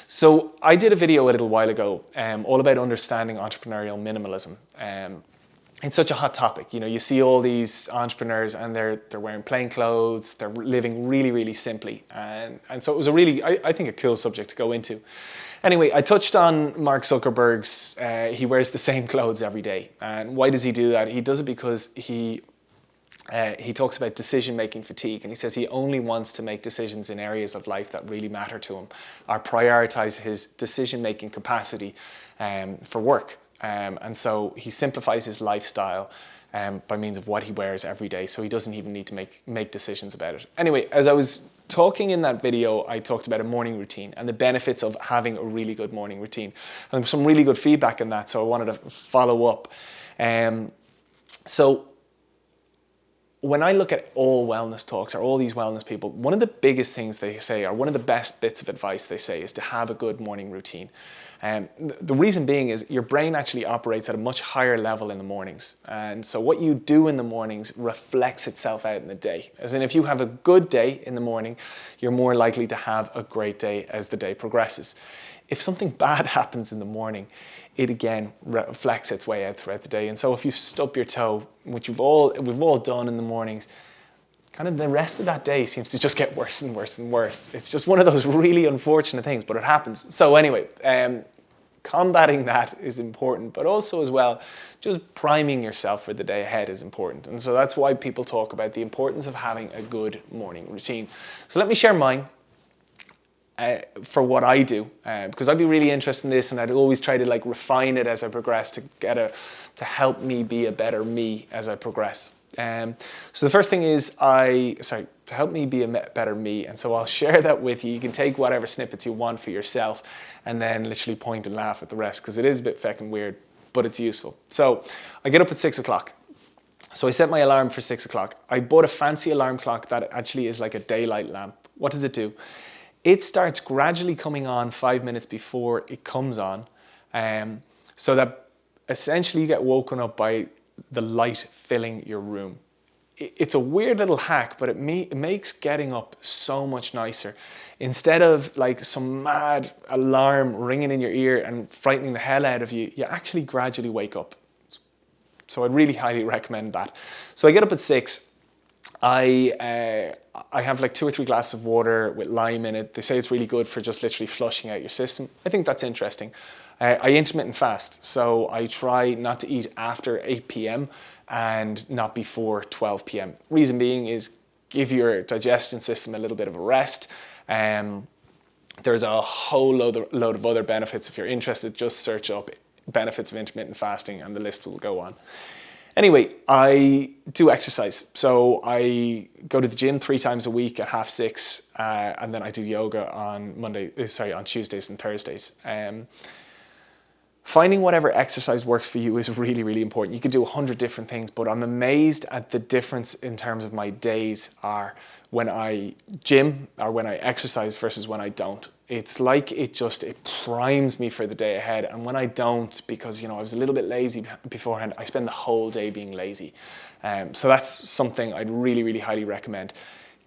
So I did a video a little while ago all about understanding entrepreneurial minimalism. It's such a hot topic. You know, you see all these entrepreneurs and they're wearing plain clothes, they're living really, really simply. And so it was a really, I think, a cool subject to go into. Anyway, I touched on Mark Zuckerberg's, he wears the same clothes every day. And why does he do that? He does it because he talks about decision-making fatigue, and he says he only wants to make decisions in areas of life that really matter to him, or prioritize his decision-making capacity for work. And so he simplifies his lifestyle by means of what he wears every day, so he doesn't even need to make decisions about it. Anyway, as I was talking in that video, I talked about a morning routine and the benefits of having a really good morning routine. And there was some really good feedback in that, so I wanted to follow up. So when I look at all wellness talks or all these wellness people, one of the biggest things they say, or one of the best bits of advice they say, is to have a good morning routine. The reason being is your brain actually operates at a much higher level in the mornings. And so what you do in the mornings reflects itself out in the day. As in, if you have a good day in the morning, you're more likely to have a great day as the day progresses. If something bad happens in the morning, it again reflects its way out throughout the day. And so if you stub your toe, which we've all done in the mornings, kind of the rest of that day seems to just get worse and worse and worse. It's just one of those really unfortunate things, but it happens. So anyway, combating that is important, but also as well, just priming yourself for the day ahead is important. And so that's why people talk about the importance of having a good morning routine. So let me share mine. For what I do, because I'd be really interested in this, and I'd always try to refine it as I progress to help me be a better me as I progress. So the first thing is to help me be a better me, and so I'll share that with you. You can take whatever snippets you want for yourself, and then literally point and laugh at the rest, because it is a bit fucking weird, but it's useful. So I get up at 6 o'clock. So I set my alarm for 6 o'clock. I bought a fancy alarm clock that actually is like a daylight lamp. What does it do? It starts gradually coming on 5 minutes before it comes on, so that essentially you get woken up by the light filling your room. It's a weird little hack, but it makes getting up so much nicer. Instead of some mad alarm ringing in your ear and frightening the hell out of you, you actually gradually wake up. So I'd really highly recommend that. So I get up at 6. I have 2 or 3 glasses of water with lime in it. They say it's really good for just literally flushing out your system. I think that's interesting. I intermittent fast, so I try not to eat after 8 p.m. and not before 12 p.m. Reason being is give your digestion system a little bit of a rest. There's a whole load of other benefits. If you're interested, just search up benefits of intermittent fasting and the list will go on. Anyway, I do exercise. So I go to the gym 3 times a week at 6:30, and then I do yoga on Tuesdays and Thursdays. Finding whatever exercise works for you is really, really important. You can do 100 different things, but I'm amazed at the difference in terms of my days are when I gym or when I exercise versus when I don't. It's like it primes me for the day ahead. And when I don't, because I was a little bit lazy beforehand, I spend the whole day being lazy. So that's something I'd really, really highly recommend.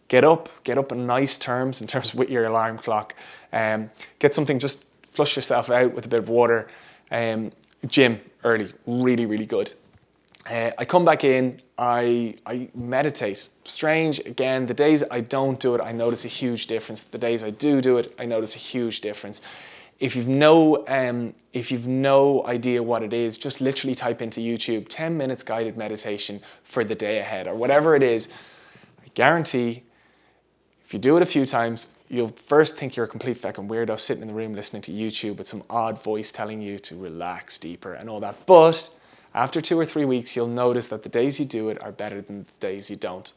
Get up in nice terms, in terms with your alarm clock. Get something, just flush yourself out with a bit of water. Gym early, really, really good. I come back in, I meditate. Strange, again, the days I don't do it, I notice a huge difference. The days I do it, I notice a huge difference. If you've no idea what it is, just literally type into YouTube 10 minutes guided meditation for the day ahead, or whatever it is. I guarantee if you do it a few times, you'll first think you're a complete fucking weirdo sitting in the room listening to YouTube with some odd voice telling you to relax deeper and all that. But after 2 or 3 weeks, you'll notice that the days you do it are better than the days you don't.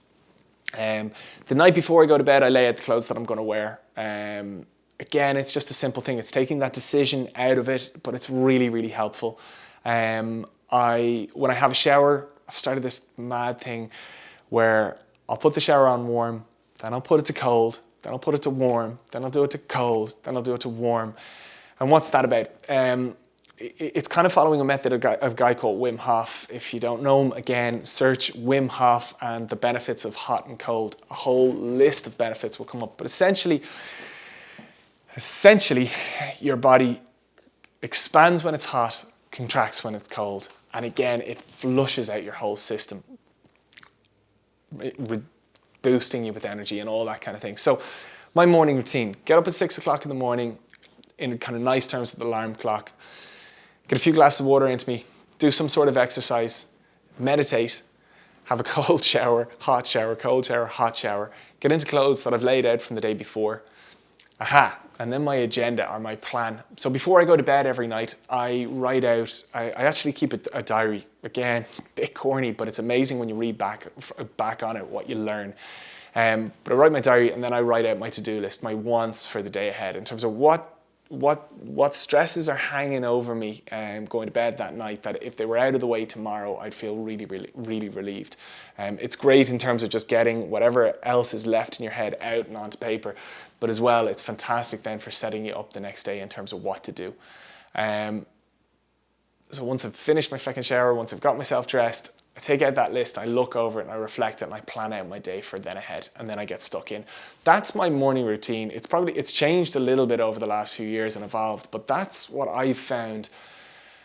The night before I go to bed, I lay out the clothes that I'm going to wear. Again, it's just a simple thing. It's taking that decision out of it, but it's really, really helpful. When I have a shower, I've started this mad thing where I'll put the shower on warm, then I'll put it to cold, then I'll put it to warm, then I'll do it to cold, then I'll do it to warm. And what's that about? It's kind of following a method of a guy called Wim Hof. If you don't know him, again, search Wim Hof and the benefits of hot and cold. A whole list of benefits will come up. But essentially, Essentially, your body expands when it's hot, contracts when it's cold, and again, it flushes out your whole system, boosting you with energy and all that kind of thing. So my morning routine: get up at 6 o'clock in the morning in kind of nice terms with the alarm clock, get a few glasses of water into me, do some sort of exercise, meditate, have a cold shower, hot shower, cold shower, hot shower, get into clothes that I've laid out from the day before. And then my agenda or my plan. So before I go to bed every night, I write out, I actually keep a diary. Again, it's a bit corny, but it's amazing when you read back on it, what you learn. But I write my diary, and then I write out my to-do list, my wants for the day ahead, in terms of what stresses are hanging over me going to bed that night, that if they were out of the way tomorrow, I'd feel really, really, really relieved. It's great in terms of just getting whatever else is left in your head out and onto paper, but as well, it's fantastic then for setting you up the next day in terms of what to do. So once I've finished my second shower, once I've got myself dressed, I take out that list, I look over it, and I reflect it, and I plan out my day for then ahead, and then I get stuck in. That's my morning routine. It's changed a little bit over the last few years and evolved, but that's what I've found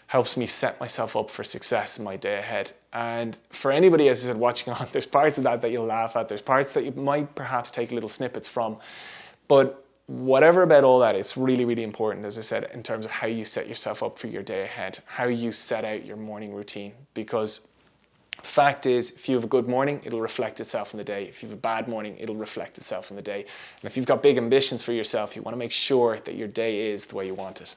helps me set myself up for success in my day ahead. And for anybody, as I said, watching on, there's parts of that you'll laugh at, there's parts that you might perhaps take little snippets from, but whatever about all that, it's really, really important, as I said, in terms of how you set yourself up for your day ahead, how you set out your morning routine, because fact is, if you have a good morning, it'll reflect itself in the day. If you have a bad morning, it'll reflect itself in the day. And if you've got big ambitions for yourself, you want to make sure that your day is the way you want it.